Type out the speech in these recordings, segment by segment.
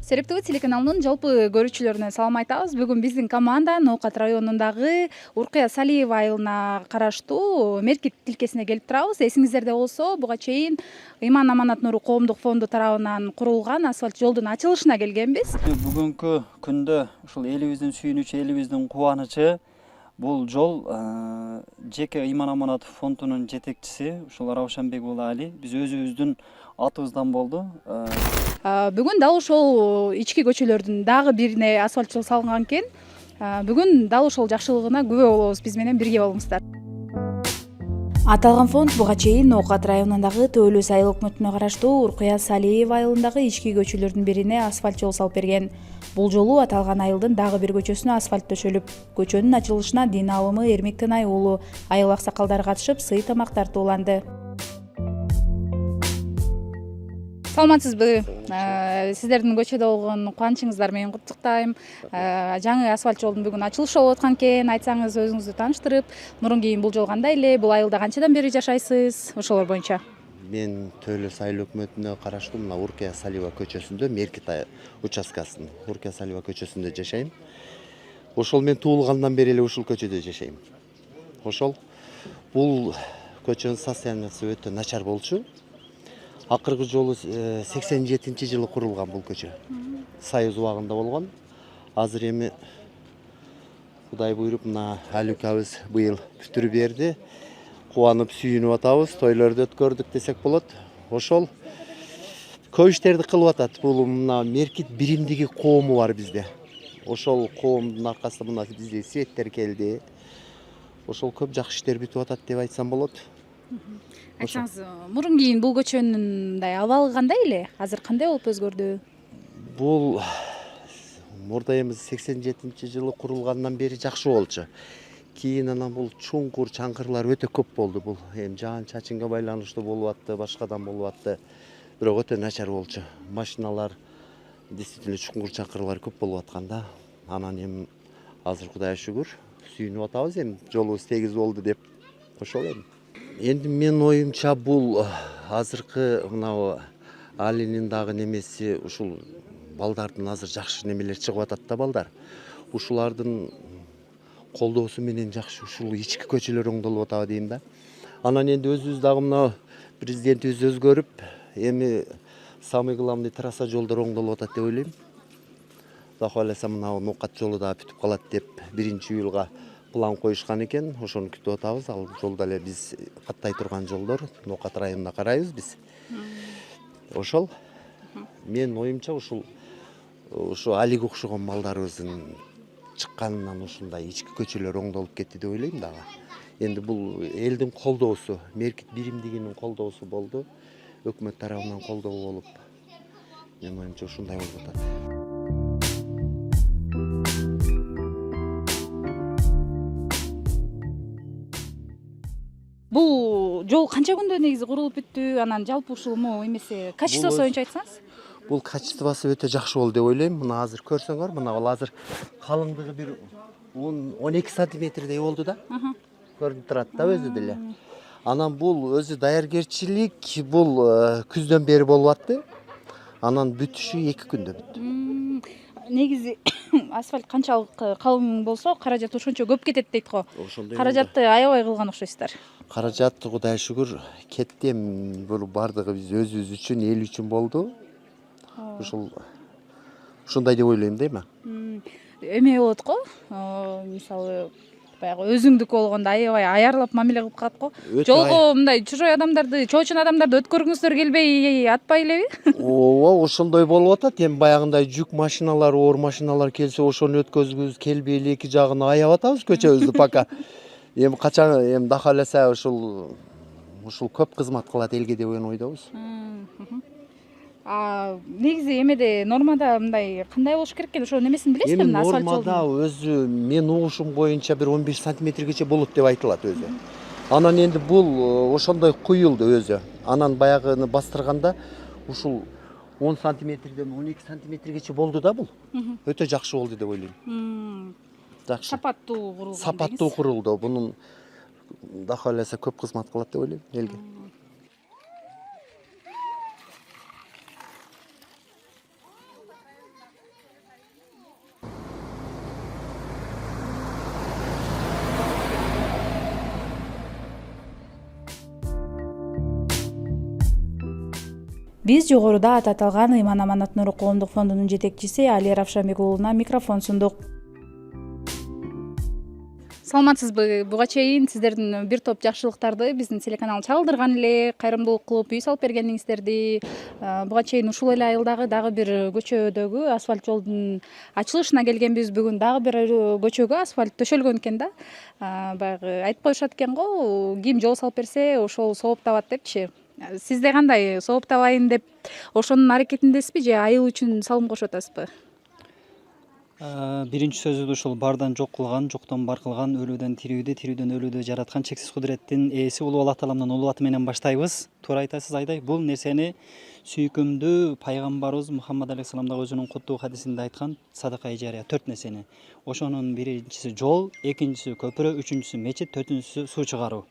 Сереп ТВ телеканалынын жалпы көрүүчүлөрүнө салам айтабыз. Бүгүн биздин команда Ноокат районундагы Уркуя Салиева айылына караштуу Меркит тилкесине келип турабыз. Эсиңиздерде болсо, буга чейин Ыйман Аманат Нуру коомдук фонду тарабынан курулган асфальт жолдун ачылышына келгенбиз. Бүгүнкү күндө ушул элибиздин сүйүнүчү, элибиздин кубанычы бул жол жеке Ыйман Аманатов фондунун жетекчиси ушул Раушанбек уулу Али биз өзүбүздүн атыбыздан болду. Бүгүн дал ошол ички көчөлөрдүн дагы бирине асфальт жол салынган экен. Бүгүн дал ошол жакшылыгына күбө болобуз. Биз менен бирге болуңуздар. Аталган фонд буга чейин Ноокат районундагы Төөлөс айыл өкмөтүнө караштуу Уркуя Салиева айылындагы ички көчөлөрдүн бирине асфальт жол салып берген. Бул жолу аталган айылдын дагы бир көчөсүнө асфальт төшөлүп, көчөнүн ачылышына дин аалымы Эрмек Тынай уулу айыл аксакалдары катышып, сый тамак тартууланды. Саламатсызбы? Сиздердин көчөдө болгон кубанычыңыздар менен куттуктайм. Жаңы асфальт жолдун бүгүн ачылышы болуп аткан экен. Айтсаңыз өзүңүздү тааныштырып, мурун кийин бул жол кандай эле? Бул айылда канчадан бери жашайсыз? Ошолор боюнча. Мен Төөлөс айыл өкмөтүнө караштуу мына Уркуя Салиева көчөсүндө, Меркит участкасынын Уркуя Салиева көчөсүндө жашайм. Ошол мен туулгандан бери эле ушул көчөдө жашайм. Ошол бул көчөнүн состояниясы өтө начар болчу. Акыркы жолу 87-жылы курулган бул көчө. Союз убагында болгон. Азыр эми Кудай буйруп мына Алюкабыз быйыл бүтүрүп берди. Кубанып сүйүнүп атабыз, тойлорду өткөрдүк десек болот. Ошол көп иштерди кылып атат. Бул мына Меркит биримдиги коому бар бизде. Ошол коомдун аркасында мына бизде светтер келди. Ошол көп жакшы иштер бүтүп атат деп айтсам болот. Айтсаңыз, мурун кийин бул көчөнүн мындай абалы кандай эле? Азыр кандай болуп өзгөрдү? Бул мурда эми 87-жылы курулгандан бери жакшы болчу. Кийин анан бул чуңкур чаңкырлар өтө көп болду. Бул эми жаан чачынга байланыштуу болуп атты, башкадан болуп атты. Бирок өтө начар болчу. Машиналар действительно чуңкур чаңкырлар көп болуп атканда, анан эми азыр Кудайга шүгүр сүйүнүп атабыз, эми жолубуз тегиз болду деп. Ошол эми. Энди менин оюмча бул азыркы мына Алинин дагы немеси ушул балдардын азыр жакшы немелер чыгып атат да балдар. Ушулардын колдоосу менен жакшы ушул ички көчөлөр оңдолуп атабы дейм да. Анан энди өзүбүз дагы мына президентибиз өзгөрүп, эми самый главный трасса жолдор оңдолуп атат деп ойлойм. Кудай кааласа мына Ноокат жолу да бүтүп калат деп 1-июлга план коюшкан экен. Ошону күтүп атабыз. Ал жолдо эле биз каттай турган жолдор Ноокат районуна карайбыз биз. Ошол менин оюмча ушу Алиге окшогон балдарыбыздын чыкканынан ушундай ички көчөлөр оңдолуп кетти деп ойлойм дагы. Энди бул элдин колдоосу, Меркит биримдигинин колдоосу болду. Өкмөт тарабынан колдоо болуп, менин оюмча ушундай болуп атат. Бул жол канча күндө негизи курулуп бүттү? Анан жалпы ушулму эмесе качествосу боюнча айтсаңыз? Бул качествосу өтө жакшы болду деп ойлойм. Мына азыр көрсөңөр, мына бул азыр калыңдыгы бир 12 сантиметрдей болду да. Көрүнүп турат да өзү деле. Анан бул өзү даяргерчилик бул күздөн бери болуп атты. Анан бүтүшү 2 күндө бүттү. Негизи асфальт канчалык калың болсо, каражат ошончо көп кетет дейт го. Каражатты аябай кылган окшойсуздар. Каражатты Кудайга шүгүр кетти. Бул бардыгы биз өзүбүз үчүн, эл үчүн болду. Ушундай деп ойлойм да эми. Эме болот го. Мисалы баягы өзүңдүк болгондо аябай аярлап мамиле кылып калат го. Жолго мындай чужой адамдарды, чоочун адамдарды өткөргүңүздөр келбей атпай элеби? Ооба, ошондой болуп атат. Эми баягындай жүк машиналар, оор машиналар келсе, ошону өткөзгүбүз келбей эле эки жагына аяп атабыз көчөбүздү пока. Эми качан эми да кааласа ушул көп кызмат кылат элге деген ойдобуз. Негизи эмеде нормада мындай кандай болуш керек экен? Ошо немесин билесизби? Эми нормада өзү мен угушум боюнча бир 15 сантиметргече болот деп айтылат өзү. Анан энди бул ошондой куюлду өзү. Анан баягыны бастырганда ушул 10 сантиметрден 12 сантиметргече болду да бул. Өтө жакшы болду деп ойлойм. Жакшы. Сапаттуу курулган. Сапаттуу курулду. Бунун да кааласа көп кызмат кылат деп ойлойм элге. Биз жогоруда аты аталган Ыйман Аманат Нуру коомдук фондунун жетекчиси Али Равшанбек уулуна микрофон сундук. Саламатсызбы? Буга чейин сиздердин бир топ жакшылыктарды биздин телеканал чалдырган эле, кайрымдуулук кылып үй салып бергениңиздерди. Буга чейин ушул эле айылдагы дагы бир көчөдөгү асфальт жолдун ачылышына келгенбиз. Бүгүн дагы бир көчөгө асфальт төшөлгөн экен да. Баягы айтып коюшат экен го, ким жол салып берсе, ошол сооптабат депчи. Сизде кандай, сооптабайын деп ошонун аракетиндесизби же айыл үчүн салым кошуп атасызбы? Биринчи сөзүбүз ушул бардан жок кылган, жоктон бар кылган, өлүүдөн тирүүдө, тирүүдөн өлүүдө жараткан чексиз кудуреттин ээси улуу Аллах Тааламдын улуу аты менен баштайбыз. Туура айтасыз Айдай. Бул нерсени сүйкүмдүү пайгамбарыбыз Мухаммад алейхисалам дагы өзүнүн куттуу хадисинде айткан садака жария 4 нерсени. Ошонун биринчиси жол, экинчиси көпүрө, үчүнчүсү мечит, төртүнчүсү суу чыгаруу.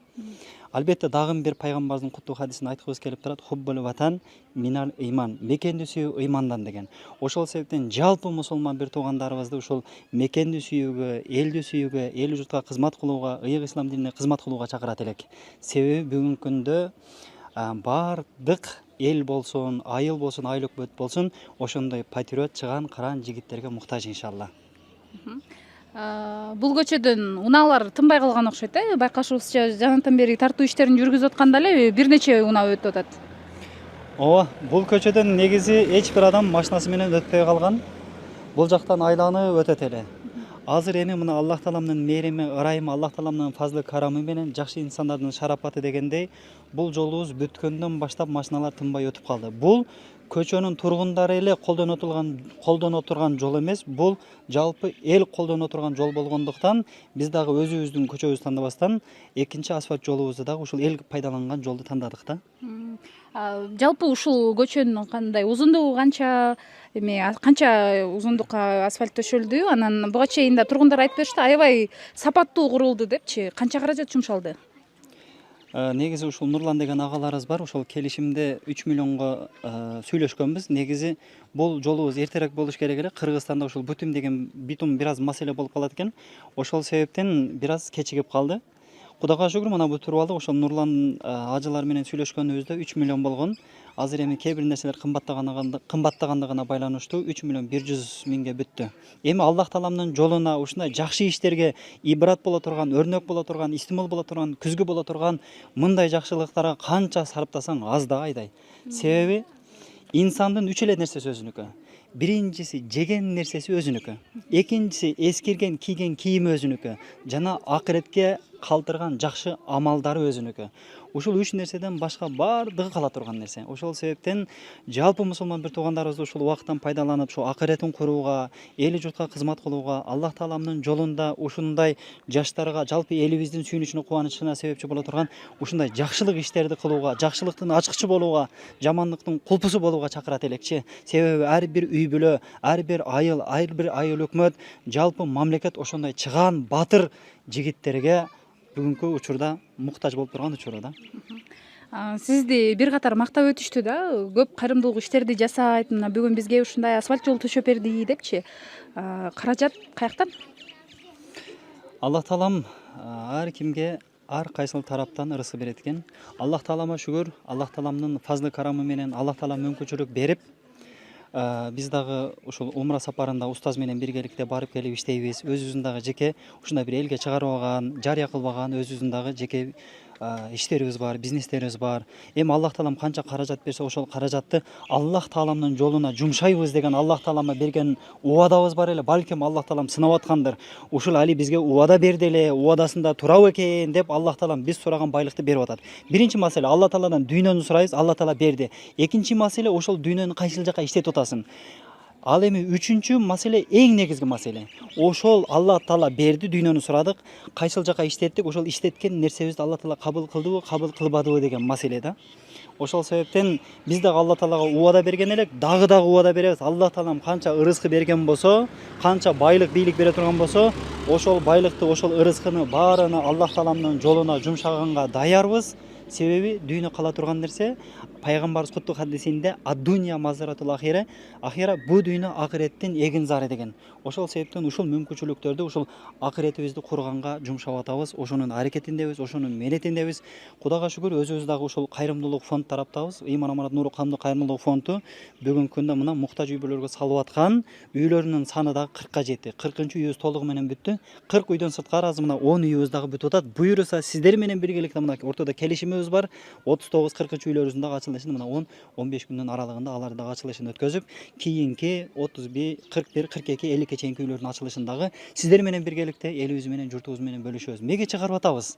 Албетте дагы бир пайгамбардын куттуу хадисин айткыбыз келип турат. Хуббул ватан минал ыйман. Мекенди сүйүү ыймандан деген. Ошол себептен жалпы мусулман бир туугандарыбызды ушул мекенди сүйүүгө, элди сүйүүгө, эл журтка кызмат кылууга, ыйык ислам динине кызмат кылууга чакырат элек. Себеби бүгүнкү күндө бардык эл болсун, айыл болсун, айыл өкмөт болсун, ошондой патриот чыган кыран жигиттерге муктаж иншалла. Бул көчөдөн унаалар тынбай калган окшойт байкашыбызча, жанатан бери тартуу иштерин жүргүзүп атканда эле бир нече унаа өтүп атат. Ооба, бул көчөдөн негизи эч бир адам машинасы менен өтпөй калган. Бул жактан айланып өтөт эле. Азыр эми мына Аллах Тааламдын мээрими, ырайымы, Аллах Тааламдын фазлы карамы менен жакшы инсандардын шарапаты дегендей, бул жолубуз бүткөндөн баштап машиналар тынбай өтүп калды. Бул көчөнүн тургундары эле колдоно турган жол эмес, бул жалпы эл колдоно турган жол болгондуктан биз дагы өзүбүздүн көчөбүздү тандабастан экинчи асфальт жолубузду дагы ушул эл пайдаланган жолду тандадык да. Жалпы ушул көчөнүн кандай узундугу канча, канча узундукка асфальт төшөлдү? Анан буга чейин да тургундар айтып беришти, аябай сапаттуу курулду депчи. Канча каражат жумшалды? Негизи ушул Нурлан деген агаларыбыз бар. Ошол келишимде 3 миллионго сүйлөшкөнбүз. Негизи бул жолубуз эртерээк болуш керек эле. Кыргызстанда ушул бутум деген битум бир аз маселе болуп калат экен. Ошол себептен бир аз кечигип калды. Кудайга шүгүр, мына бүтүрүп алдык. Ошол Нурлан ажылар менен сүйлөшкөнүбүздө 3 миллион болгон. Азыр эми кээ бир нерселер кымбаттагандыгына байланыштуу 3 миллион 100 миңге бүттү. Эми Аллах Тааламдын жолуна ушундай жакшы иштерге ибрат боло турган, өрнөк боло турган, истимул боло турган, күзгү боло турган мындай жакшылыктарга канча сарптасаң аз да Айдай. Себеби инсандын 3 эле нерсеси өзүнүкү. Биринчиси жеген нерсеси өзүнүкү. Экинчиси эскирген, кийген кийими өзүнүкү. Жана акыретке калтырган жакшы амалдары өзүнүкү. Ушул 3 нерседен башка бардыгы кала турган нерсе. Ошол себептен жалпы мусулман бир туугандарыбызды ушул убакыттан пайдаланып, ушул акыретин курууга, эли журтка кызмат кылууга, Аллах Тааламдын жолунда ушундай жаштарга, жалпы элибиздин сүйүнүчүнө, кубанычына себепчи боло турган ушундай жакшылык иштерди кылууга, жакшылыктын ачкычы болууга, жамандыктын кулпусу болууга чакырат элекчи. Себеби ар бир үй бүлө, ар бир айыл өкмөт, жалпы мамлекет ошондой чыгаан батыр жигиттерге бүгүнкү учурда муктаж болуп турган учуру да. Сизди бир катар мактап өтүштү да, көп кайрымдуулук иштерди жасайт, мына бүгүн бизге ушундай асфальт жол төшөп берди депчи. Каражат каяктан? Аллах Таалам ар кимге ар кайсыл тараптан ырысы берет экен. Аллах Таалама шүгүр, Аллах Тааламдын фазлы карамы менен Аллах Таалам мүмкүнчүлүк берип, биз дагы ушул умра сапарында устаз менен биргеликте барып келип иштейбиз. Өзүбүздүн дагы жеке ушундай бир элге чыгарбаган, жарыя кылбаган өзүбүздүн дагы жеке иштерибиз бар, бизнестерибиз бар. Эми Аллах Таалам канча каражат берсе, ошол каражатты Аллах Тааламдын жолуна жумшайбыз деген Аллах Таалама берген убадабыз бар эле. Балким Аллах Таалам сынап аткандыр. Ушул али бизге убада берди эле, убадасында турабы экен деп Аллах Таалам биз сураган байлыкты берип атат. Биринчи маселе Аллах Тааладан дүйнөнү сурайбыз, Аллах Таала берди. Экинчи маселе ошол дүйнөнү кайсыл жака иштетип атасың. Ал эми үчүнчү маселе, эң негизги маселе. Ошол Аллах Таала берди, дүйнөнү сурадык, кайсыл жака иштеттик, ошол иштеткен нерсебизди Аллах Таала кабыл кылдыбы, кабыл кылбадыбы деген маселе да. Ошол себептен биз дагы Аллах Таалага убада берген элек, дагы убада беребиз. Аллах Таалам канча ырызкы берген болсо, канча байлык, бийлик бере турган болсо, ошол байлыкты, ошол ырызкыны баарына Аллах Тааламдын жолуна жумшаганга даярбыз. Себеби дүйнө кала турган нерсе, пайгамбарыбыз куттук хадисинде ад-дуnya мазаратул ахира, ахира бу дүйнө акыреттин эгин зары деген. Ошол себептен ушул мүмкүнчүлүктөрдү ушул акыретибизди курганга жумшап атабыз, ошонун аракетиндебиз, ошонун менетиндебиз. Кудайга шүгүр өзүбүз дагы ушул кайрымдуулук фонд тараптабыз. Ыйман Аманат Нуру Камдуу кайрымдуулук фонду бүгүнкү күндө мына муктаж үй бүлөлөргө салып аткан үйлөрүнүн саны дагы 40ка жетти. 40-үйүбүз толугу менен бүттү. 40 үйдөн сырткары азыр мына 10 үйүбүз дагы бүтүп атат. Буюрса сиздер менен биргеликте мына ортодо келишимибиз бар. 39-40-үйлөрүбүздүн дагы ачылышын мына 10-15 күндүн аралыгында алар дагы ачылышын өткөзүп, кийинки 31, 41, 42, 50ке чейинки үйлөрдүн ачылышын дагы сиздер менен биргеликте элибиз менен, журтубуз менен бөлүшөбүз. Эмнеге чыгарып атабыз?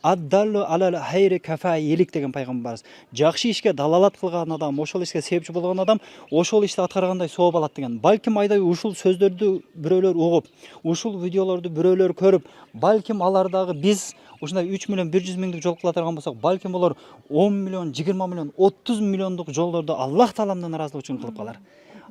Аддаллу алал хайри кафаилик деген пайгамбарыбыз. Жакшы ишке далалат кылган адам, ошол ишке себепчи болгон адам ошол ишти аткаргандай сооп алат деген. Балким айдай ушул сөздөрдү бирөөлөр угуп, ушул видеолорду бирөөлөр көрүп, балким алар дагы биз ушундай 3 миллион 100 миңдик жол кыла турган болсок, балким олар 10 миллион, 20 миллион, 30 миллиондук жолдорду Аллах Тааламдын ыраазылыгы үчүн кылып калар.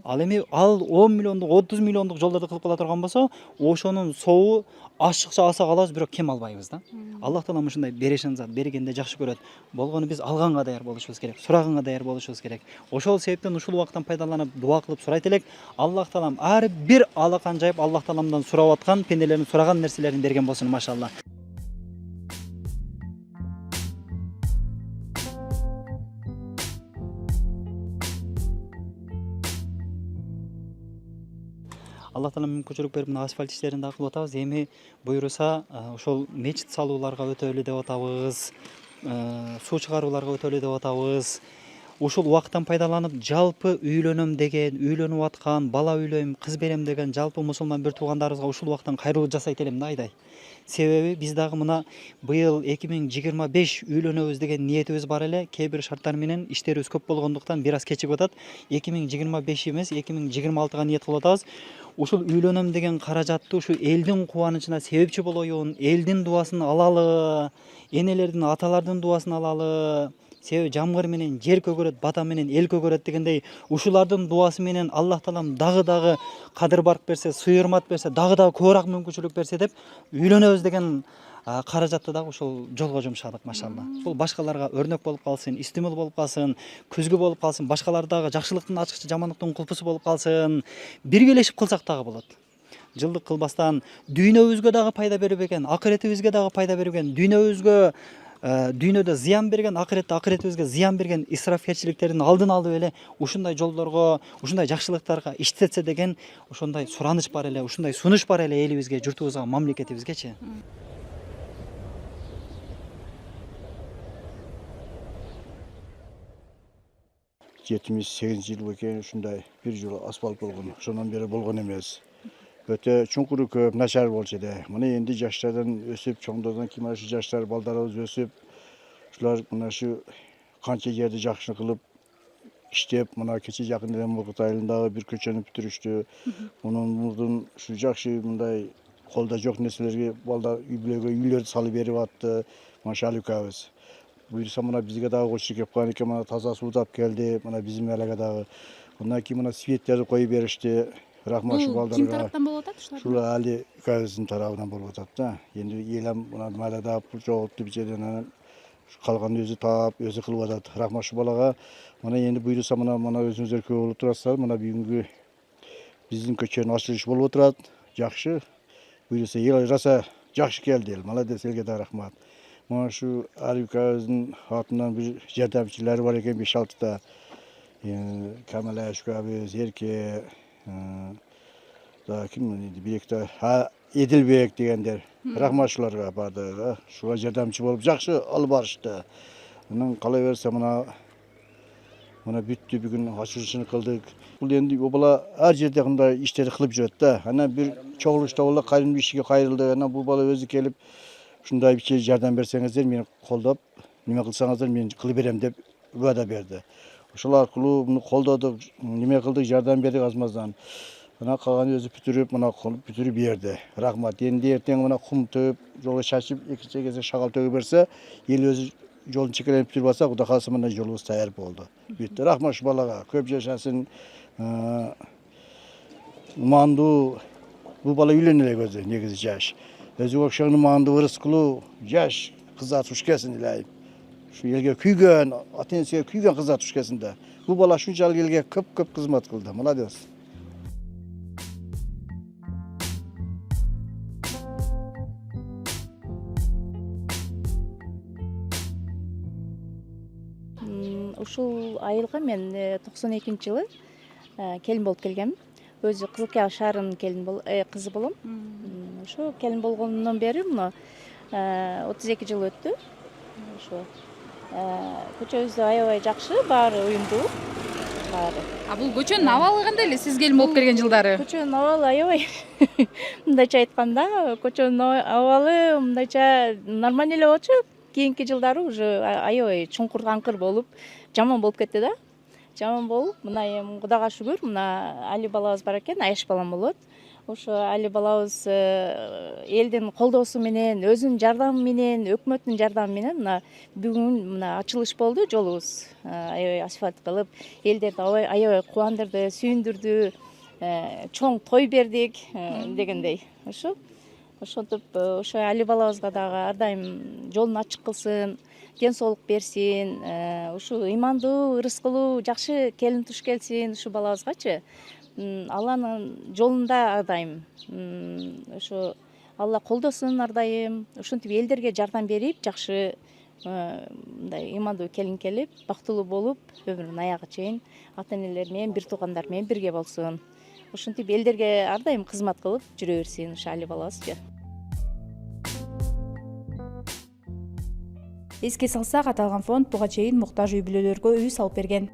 Ал эми ал 10 миллиондук, 30 миллиондук жолдорду кылып кала турган болсо, ошонун сообу ашыкча алсак алабыз, бирок кем албайбыз да. Аллах Таалам ушундай беришин зат, бергенде жакшы көрөт. Болгону биз алганга даяр болушубуз керек, сураганга даяр болушубуз керек. Ошол себептен ушул убакыттан пайдаланып дуа кылып сурайт элек. Аллах Таалам ар бир алакан жайып Аллах Тааламдан сурап аткан пенделердин сураган нерселерин берген болсун, машалла. Аллах Таалам мүмкүнчүлүк берип мына асфальт иштерин да кылып атабыз. Эми буйруса ошол мечит салууларга өтөлү деп атабыз. Суу чыгарууларга өтөлү деп атабыз. Ушул убакыттан пайдаланып жалпы үйлөнөм деген, үйлөнүп аткан, бала үйлөйм, кыз берем деген жалпы мусулман бир туугандарыбызга ушул убакыттан кайрылуу жасайт элем да айдай. Себеби биз дагы мына быйыл 2025 үйлөнөбүз деген ниетибиз бар эле. Кээ бир шарттар менен иштерибиз көп болгондуктан бир аз кечигип атат. 2025 эмес, 2026га ниет кылып атабыз. Ушул үйлөнөм деген каражатты ушу элдин кубанычына себепчи болоюн, элдин дубасын алалы, энелердин, аталардын дубасын алалы. Себеби жамгыр менен жер көгөрөт, бата менен эл көгөрөт дегендей, ушулардын дубасы менен Аллах Таалам дагы кадыр барк берсе, сый-урмат берсе, дагы көбүрөөк мүмкүнчүлүк берсе деп үйлөнөбүз деген каражатты дагы ушул жолго жумшадык, машалла. Бул башкаларга өрнөк болуп калсын, истимул болуп калсын, күзгү болуп калсын, башкалар дагы жакшылыктын ачкычы, жамандыктын кулпусу болуп калсын. Биргелешип кылсак дагы болот. Жылдык кылбастан дүйнөбүзгө дагы пайда берип экен, акыретибизге дагы пайда берип экен, дүйнөбүзгө дүйнөдө зыян берген, акыретте акыретибизге зыян берген исрафкерчиликтердин алдын алып эле ушундай жолдорго, ушундай жакшылыктарга иштетсе деген ошондой сураныч бар эле, ушундай сунуш бар эле элибизге, журтубузга, мамлекетибизгечи. 78 жыл экен ушундай бир жолу асфальт болгон. Ошондон бери болгон эмес. Өтө чуңкуру көп, начар болчу эле. Мына энди жаштардан өсүп, чоңдордон кийин ушу жаштар балдарыбыз өсүп, ушулар мына ушу канча жерди жакшы кылып иштеп, мына кече жакын эле Мургут айылындагы бир көчөнү бүтүрүштү. Мунун мурдун ушу жакшы мындай колдо жок нерселерге балдар үй-бүлөгө үйлөрдү салып берип атты. Машалыкабыз. Буюрса мына бизге дагы кошчу кеп калган экен, мына таза суу тап келди. Мына биздин элге дагы. Андан кийин мына светтерди коюп беришти. Рахмат шу балдарга. Ким тараптан болуп атат ушулар? Ушул Али Кабыздын тарабынан болуп атат да. Эми элем мына майда пул жоготту бичеден калган өзү таап, өзү кылып атат. Рахмат шу балага. Мына энди буйрса мына өзүңүздөр көп болуп турасыздар. Мына бүгүнкү биздин көчөнүн ачылышы болуп отурат. Жакшы. Буйрса эл раса жакшы келди эл. Молодец, элге да рахмат. Мына шу Али Кабыздын атынан бир жардамчылары бар экен 5-6 та. Камал Ашкабыз, Эрке, да ким биекте Эдилбек дегендер. Рахмат шуларга бардыгы. Шуга жардамчы болуп жакшы алып барышты. Анан кала берсе мына бүттү, бүгүн ачылышын кылдык. Бул энди бала ар жерде мындай иштерди кылып жүрөт да. Анан бир чогулушта бала кайрымдуу ишке кайрылды. Анан бул бала өзү келип ушундай биче жардам берсеңиздер, мени колдоп, неме кылсаңыздар мен кылып берем деп убада берди. Ошол аркылуу муну колдодук, неме кылдык, жардам бердик азмаздан. Мына калган өзү бүтүрүп, мына колуп бүтүрүп берди. Рахмат. Энди эртең мына кум төп, жолго чачып, экинчи кезде шагал төгүп берсе, эл өзү жолун чекеленип бүтүрүп алса, Кудай кааласа мына жолубуз даяр болду. Бүттү. Рахмат шу балага. Көп жашасын. Мандуу бул бала үйлөнө элек өзү, негизи жаш. Өзү окшоң мандуу ырыскылуу жаш кыздар туш келсин элейм. Şu elge kүйген, ата энесиге kүйген кыздар туш кезинде. Бул бала ушунчалык элге көп кызмат кылды. Молодец. Ушул айылга мен 92-жылы келин болуп келгем. Өзү Кызылкия шаарынын кызы болом. Ошо келин болгондон бери мына 32 жыл өттү. Ошо көчөбүздө аябай жакшы, баары уюмдуу. Баары. А бул көчөнүн абалы кандай эле сиз келин болуп келген жылдары? Көчөнүн абалы аябай. Мындайча айтканда, көчөнүн абалы мындайча нормально эле болчу. Кийинки жылдары уже аябай чуңкур аңкыр болуп, жаман болуп кетти да. Жаман болуп, мына эми Кудайга шүгүр, мына Али балабыз бар экен, Айш балам болот. Ошо Али балабыз элдин колдоосу менен, өзүнүн жардамы менен, өкмөттүн жардамы менен мына бүгүн мына ачылыш болду, жолубуз аябай асфальт кылып, элдерди аябай кубандырды, сүйүндүрдү, чоң той бердик дегендей. Ошентип ошо Али балабызга дагы ар дайым жолун ачык кылсын, ден соолук берсин, ушу ыймандуу, ырыскылуу, жакшы келин туш келсин ушу балабызгачы. Алланын жолунда ар дайым. Ошо Алла колдосун ар дайым. Ошентип элдерге жардам берип, жакшы мындай ыймандуу келин келип, бактылуу болуп, өмүрүнүн аягы чейин ата энелери менен, бир туугандар менен бирге болсун. Ошентип элдерге ар дайым кызмат кылып жүрө берсин ушу Али балабызчы. Эске салсак, аталган фонд буга чейин муктаж үй бүлөлөргө үй салып берген.